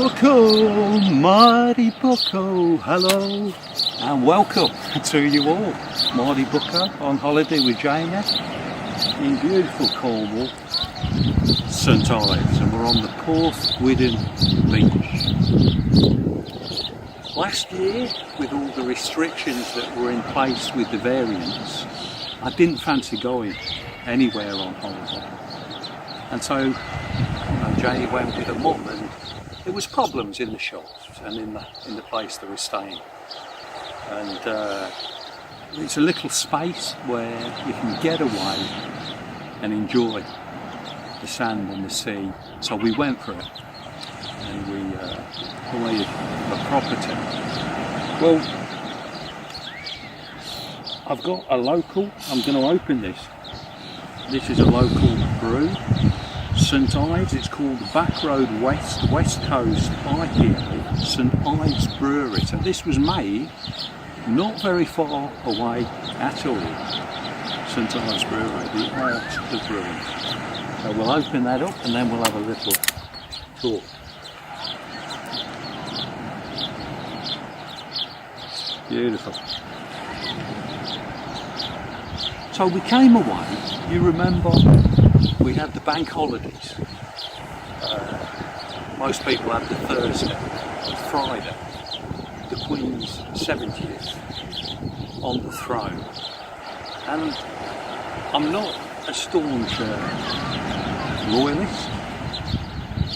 Bucko, Marty Bucko, hello and welcome to you all. Marty Bucko on holiday with Jamie in beautiful Cornwall, St Ives, and we're on the Porthwyddan beach. Last year, with all the restrictions that were in place with the variants, I didn't fancy going anywhere on holiday, and so Jamie went with her mum, and there was problems in the shops and in the place they were staying, and it's a little space where you can get away and enjoy the sand and the sea. So we went for it, and we hired a property. Well, I've got a local. I'm going to open this. This is a local brew. St Ives, it's called the Back Road West Coast IPA, St Ives Brewery. So this was made not very far away at all. St Ives Brewery, the art of brewing. So we'll open that up and then we'll have a little talk. Beautiful. So we came away, you remember, we had the bank holidays. Most people had the Thursday, Friday, the Queen's 70th on the throne. And I'm not a staunch loyalist,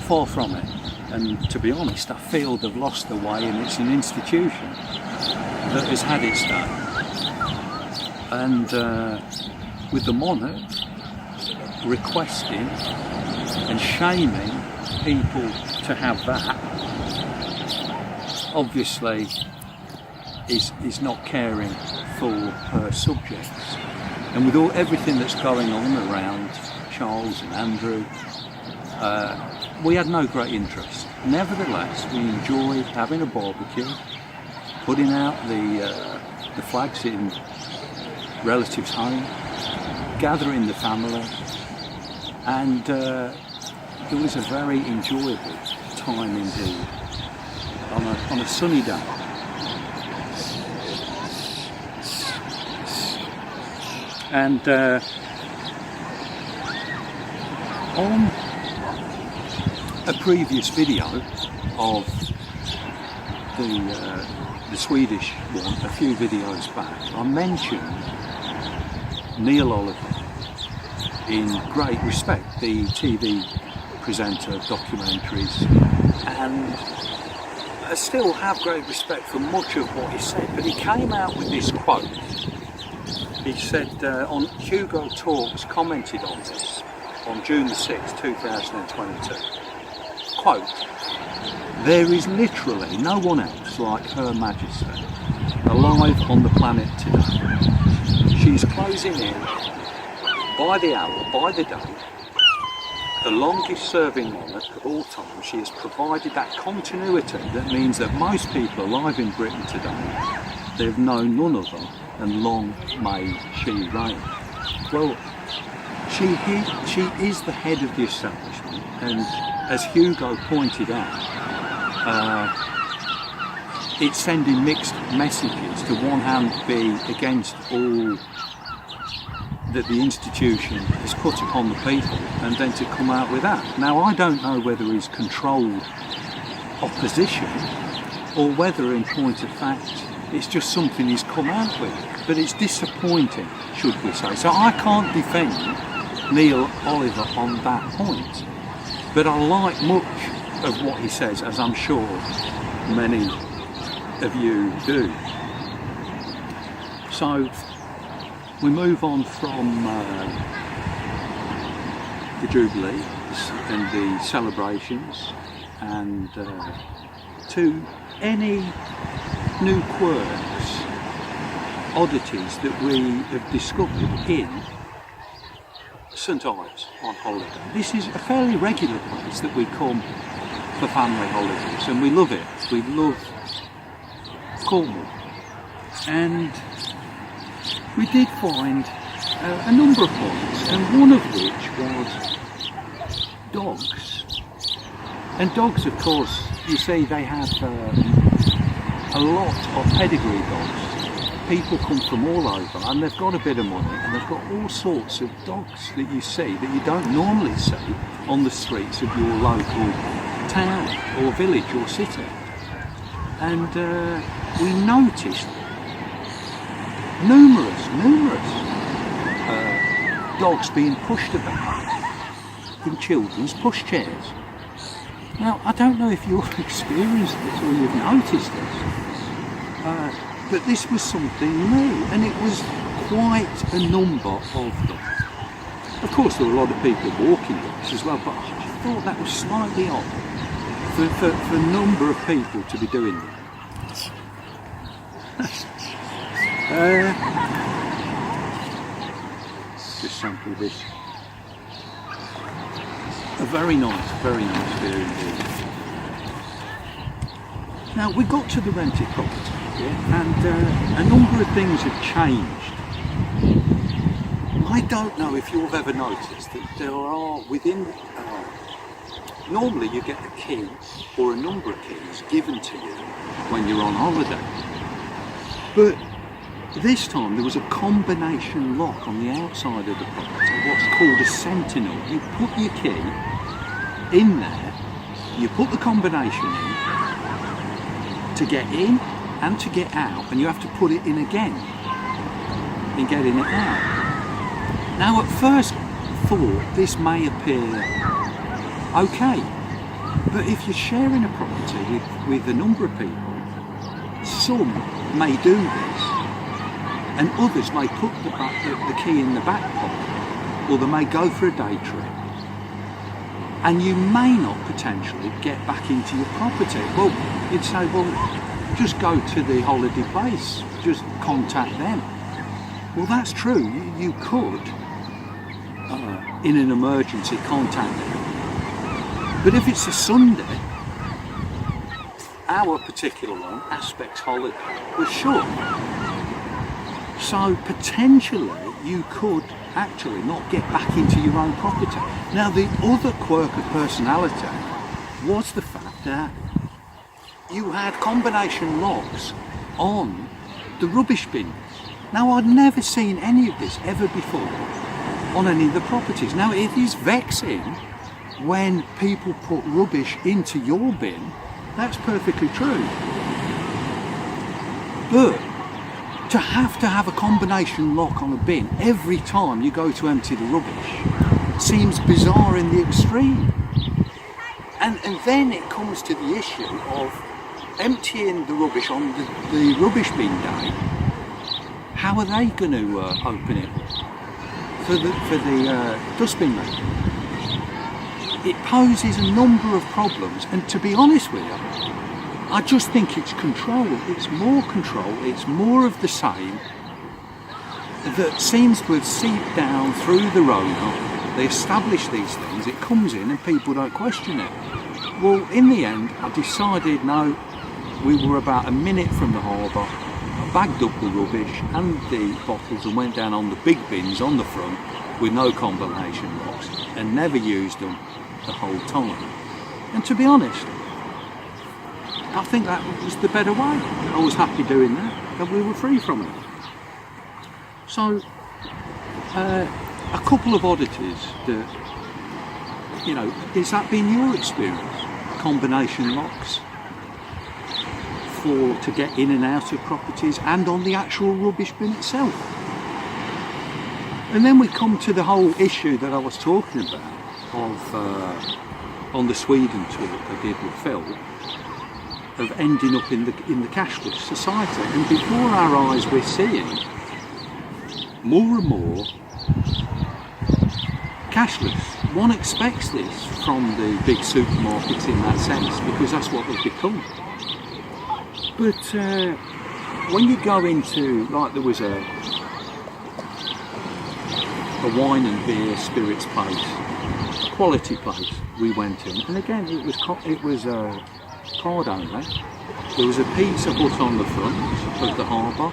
far from it. And to be honest, I feel they've lost their way, and it's an institution that has had its day. And with the monarch requesting and shaming people to have that, obviously is not caring for her subjects. And with everything that's going on around Charles and Andrew, we had no great interest. Nevertheless, we enjoyed having a barbecue, putting out the flags in relatives' home, gathering the family, and it was a very enjoyable time indeed on a sunny day. And on a previous video of the Swedish one, a few videos back, I mentioned Neil Oliver in great respect, the TV presenter of documentaries, and I still have great respect for much of what he said, but he came out with this quote. He said on Hugo Talks commented on this on June the 6th, 2022, quote, "There is literally no one else like Her Majesty alive on the planet today. She's closing in by the hour, by the day, the longest serving monarch of all time. She has provided that continuity that means that most people alive in Britain today, they have known none other, and long may she reign." Well, she is the head of the establishment, and as Hugo pointed out, it's sending mixed messages. To one hand, be against all that the institution has put upon the people, and then to come out with that. Now, I don't know whether he's controlled opposition or whether, in point of fact, it's just something he's come out with, but it's disappointing, should we say. So I can't defend Neil Oliver on that point, but I like much of what he says, as I'm sure many of you do. So we move on from the Jubilee and the celebrations, and to any new quirks, oddities that we have discovered in St Ives on holiday. This is a fairly regular place that we come for family holidays, and we love it. We love Cornwall, and we did find a number of points, and one of which was dogs. And dogs, of course, you see, they have a lot of pedigree dogs. People come from all over, and they've got a bit of money, and they've got all sorts of dogs that you see that you don't normally see on the streets of your local town or village or city. And we noticed numerous dogs being pushed about in children's pushchairs. Now, I don't know if you've experienced this or you've noticed this, but this was something new, and it was quite a number of them. Of course, there were a lot of people walking dogs as well, but I thought that was slightly odd for a number of people to be doing that. Just sample this. A very nice beer indeed. Now, we got to the rented property, and a number of things have changed. I don't know if you've ever noticed that there are within, normally you get a key or a number of keys given to you when you're on holiday. But this time there was a combination lock on the outside of the property, what's called a sentinel. You put your key in there, you put the combination in to get in and to get out, and you have to put it in again in getting it out. Now, at first thought this may appear okay, but if you're sharing a property with a number of people, some may do this, and others may put the key in the back pocket, or they may go for a day trip, and you may not potentially get back into your property. Well, you'd say, well, just go to the holiday place, just contact them. Well, that's true, you could, in an emergency, contact them. But if it's a Sunday, our particular one, Aspects Holiday, was short. So potentially you could actually not get back into your own property. Now, the other quirk of personality was the fact that you had combination locks on the rubbish bins. Now, I'd never seen any of this ever before on any of the properties. Now, it is vexing when people put rubbish into your bin. That's perfectly true. But to have a combination lock on a bin every time you go to empty the rubbish seems bizarre in the extreme. And then it comes to the issue of emptying the rubbish on the rubbish bin day. How are they going to open it for the dustbin man? It poses a number of problems, and to be honest with you, I just think it's control. It's more control, it's more of the same that seems to have seeped down through the Rona. They establish these things, it comes in and people don't question it. Well, in the end, I decided no, we were about a minute from the harbour. I bagged up the rubbish and the bottles and went down on the big bins on the front with no combination locks and never used them the whole time. And to be honest, I think that was the better way. I was happy doing that, and we were free from it. So, a couple of oddities that, you know, has that been your experience? Combination locks to get in and out of properties and on the actual rubbish bin itself. And then we come to the whole issue that I was talking about of on the Sweden tour I did with Phil, of ending up in the cashless society. And before our eyes we're seeing more and more cashless. One expects this from the big supermarkets in that sense, because that's what they've become. But when you go into, like, there was a wine and beer spirits place, quality place we went in, and again it was card only. There was a Pizza Hut on the front of the harbour.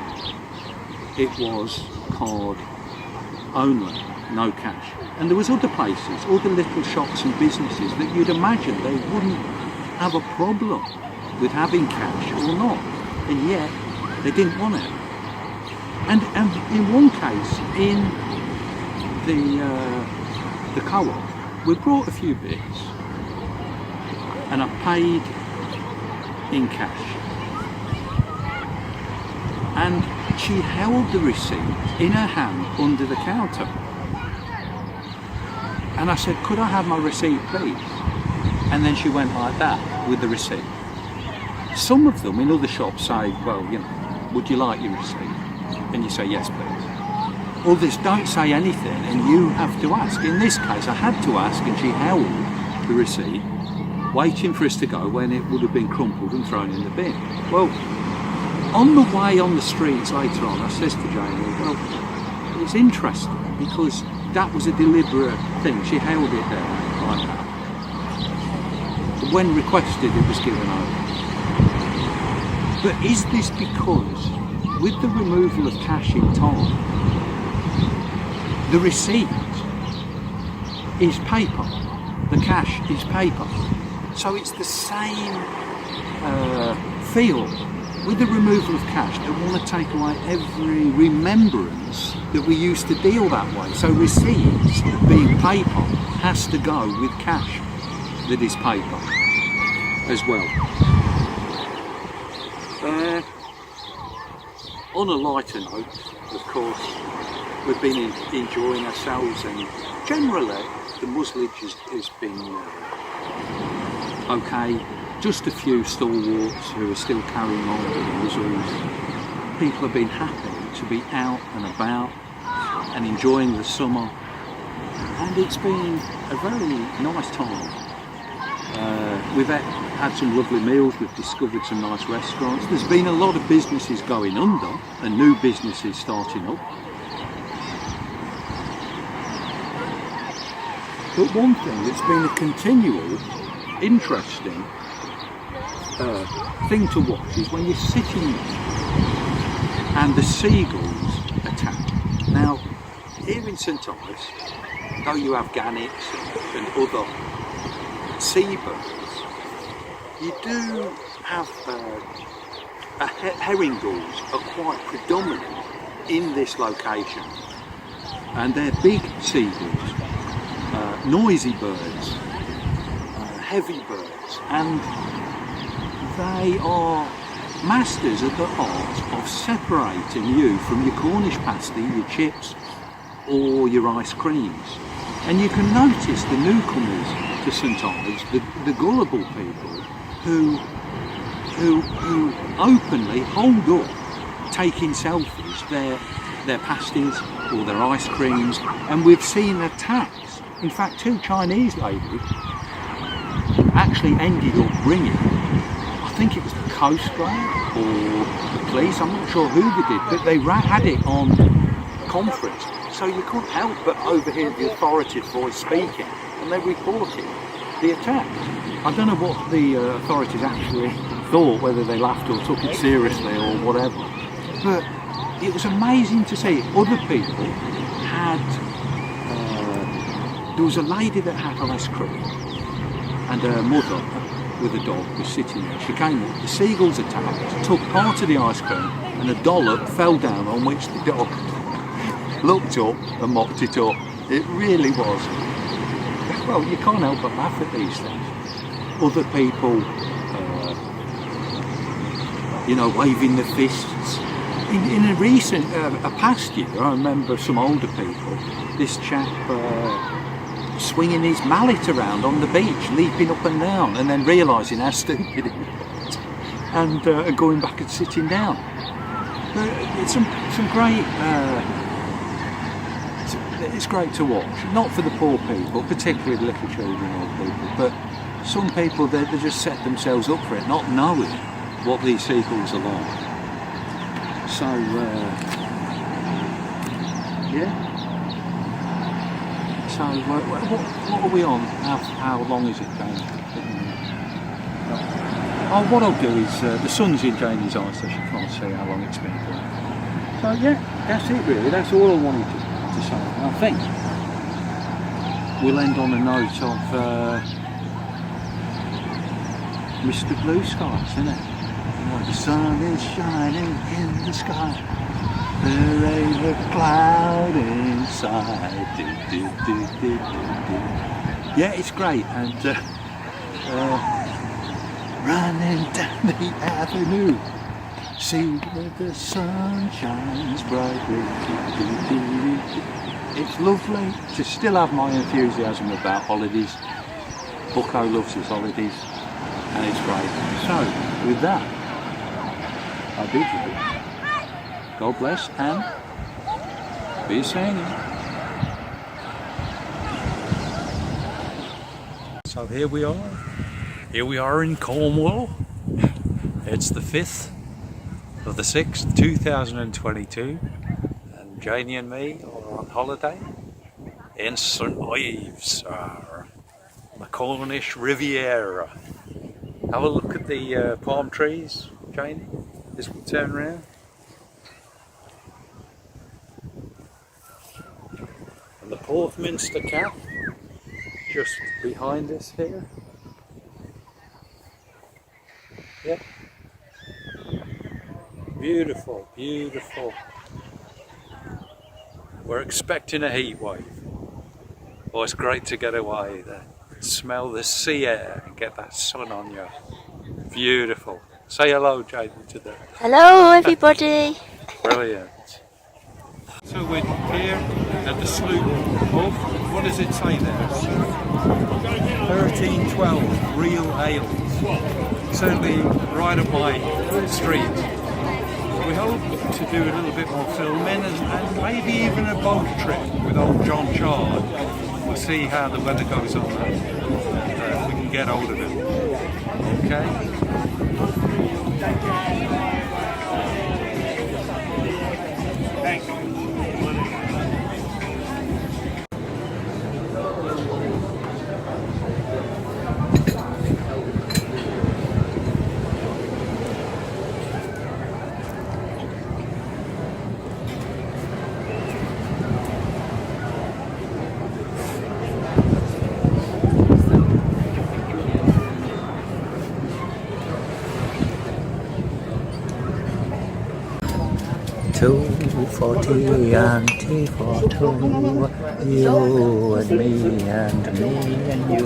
It was card only, no cash. And there was other places, other little shops and businesses that you'd imagine they wouldn't have a problem with having cash or not, and yet they didn't want it. And in one case, in the co-op, we brought a few bits, and I paid in cash. And she held the receipt in her hand under the counter. And I said, could I have my receipt, please? And then she went like that with the receipt. Some of them in other shops say, well, you know, would you like your receipt? And you say, yes, please. Others don't say anything and you have to ask. In this case, I had to ask, and she held the receipt, waiting for us to go when it would have been crumpled and thrown in the bin. Well, on the way on the streets later on, I says to Jamie, well, it's interesting because that was a deliberate thing. She held it there like that. But when requested, it was given over. But is this because, with the removal of cash in time, the receipt is paper, the cash is paper? So it's the same feel. With the removal of cash, they want to take away every remembrance that we used to deal that way. So receipts, being paper, has to go with cash that is paper as well. On a lighter note, of course, we've been enjoying ourselves, and generally the muzzleage has been okay. Just a few stalwarts who are still carrying on with the muzzles. People have been happy to be out and about and enjoying the summer, and it's been a very nice time. We've had some lovely meals, we've discovered some nice restaurants. There's been a lot of businesses going under and new businesses starting up. But one thing that's been a continual, interesting thing to watch is when you're sitting there and the seagulls attack. Now, here in St Ives, though you have gannets and other seabirds, you do have herring gulls are quite predominant in this location, and they're big seagulls, noisy birds, heavy birds, and they are masters of the art of separating you from your Cornish pasty, your chips or your ice creams. And you can notice the newcomers to St Ives, the gullible people who openly hold up taking selfies, their pasties or their ice creams, and we've seen attacks. In fact, 2 Chinese ladies actually ended up bringing, I think it was the Coast Guard or the police, I'm not sure who they did, but they had it on conference, so you couldn't help but overhear the authoritative voice speaking, and they reported the attack. I don't know what the authorities actually thought, whether they laughed or took it seriously or whatever, but it was amazing to see. Other people had, there was a lady that had ice cream, and her mother with a dog was sitting there. She came up, the seagulls attacked, took part of the ice cream, and a dollop fell down on which the dog looked up and mopped it up. It really was. Well, you can't help but laugh at these things. Other people, waving their fists. In a recent, a past year, I remember some older people, this chap swinging his mallet around on the beach, leaping up and down, and then realising how stupid he was, and going back and sitting down. But it's some great, it's great to watch. Not for the poor people, particularly the little children or people, but some people, they just set themselves up for it, not knowing what these seagulls are like. So, yeah. So, what are we on? How long is it going? Oh, what I'll do is, the sun's in Janie's eyes, so she can't see how long it's been going. So, yeah, that's it really. That's all I wanted to say. And I think we'll end on a note of Mr. Blue Skies, isn't it? You know, the sun is shining in the sky. There ain't a cloud inside. Do, do, do, do, do, do. Yeah, it's great. And running down the avenue, see where the sun shines brightly. Do, do, do, do. It's lovely to still have my enthusiasm about holidays. Bucko loves his holidays, and it's great. So, with that, I bid you God bless and be seeing you. So here we are. Here we are in Cornwall. It's the 5th of the 6th, 2022, and Janie and me are on holiday in St Ives, the Cornish Riviera. Have a look at the palm trees, Janie. This will turn around. And the Porthminster Cap just behind us here. Yep. Beautiful, beautiful. We're expecting a heat wave. Well, it's great to get away there. Smell the sea air and get that sun on you. Beautiful. Say hello, Jaden, to them. Hello, everybody. Brilliant. So we're here at the sloop of, what does it say there? 1312 Real Ales. Certainly right up my street. We hope to do a little bit more filming and maybe even a boat trip with old John Chard. We'll see how the weather goes on that. We can get hold of him. Okay? Thank you. 240 and T for two, you and me and you.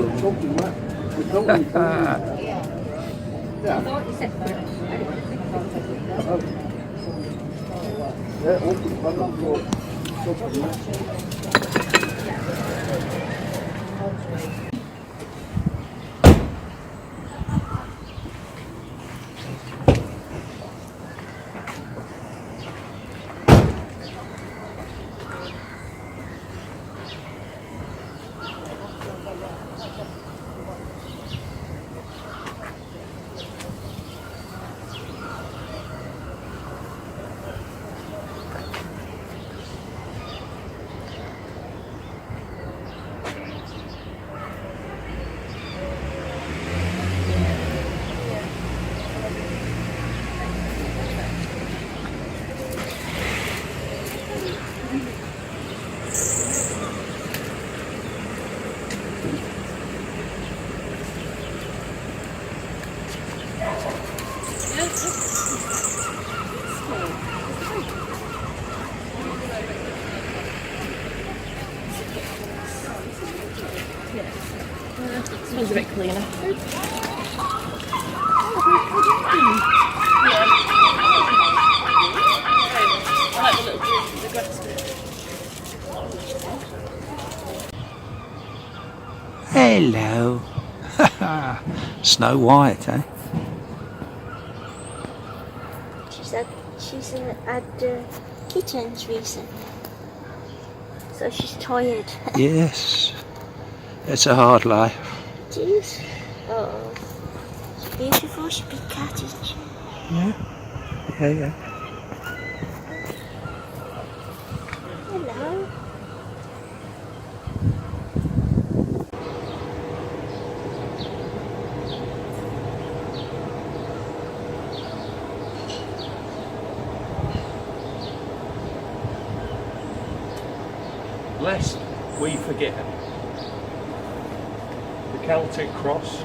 Smells a bit cleaner. Hello. Snow White, eh? She's had kittens recently, so she's tired. Yes. It's a hard life. It is. Oh, she's beautiful. She's a big cat, isn't she? Yeah. Yeah. Hello. Lest we forget, the Celtic cross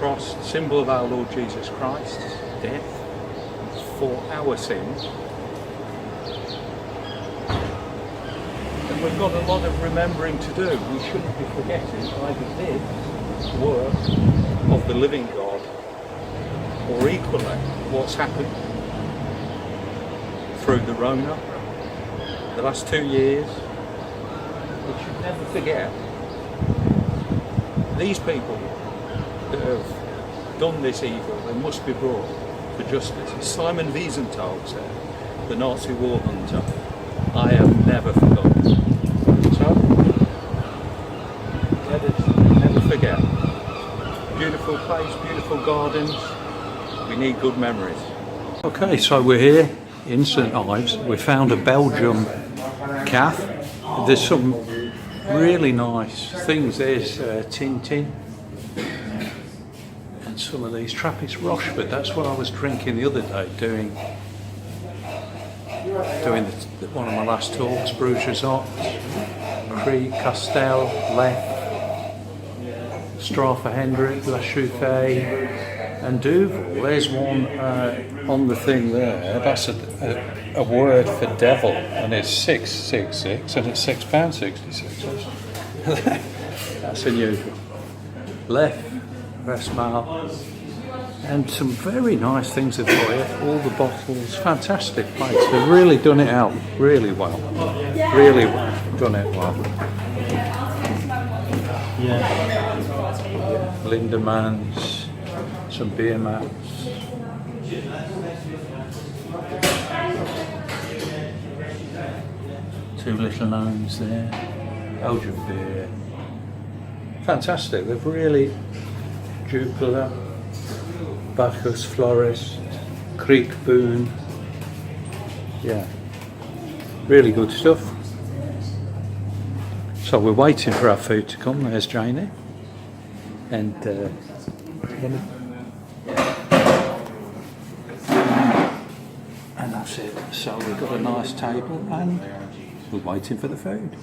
cross, symbol of our Lord Jesus Christ's death for our sins. And we've got a lot of remembering to do. We shouldn't be forgetting either this work of the living God, or equally what's happened through the Rona the last 2 years. We should never forget these people that have done this evil. They must be brought to justice. As Simon Wiesenthal said, the Nazi war hunter, I am never forgotten. So, let us never forget. Beautiful place, beautiful gardens. We need good memories. Okay, so we're here in St Ives. We found a Belgium cafe. There's some really nice things. There's Tintin and some of these Trappist Rochefort. That's what I was drinking the other day, doing one of my last talks. Bruges Ox, Krieg, Castel, Lech, Straffer Hendrik, La Chouffée and Duvel. There's one on the thing there. That's a word for devil, and it's 666 and it's £6.66. That's unusual. Left, Westmalle, and some very nice things have got here. All the bottles, fantastic place. They've really done it out really well. Really well, done it well. Yeah. Lindemanns, some beer mats. Two little gnomes there. Belgian beer. Fantastic. They've really Jupiler, Bacchus, Flores, Creek Boone. Yeah. Really good stuff. So we're waiting for our food to come. There's Janie. And that's it. So we've got a nice table and we're waiting for the food.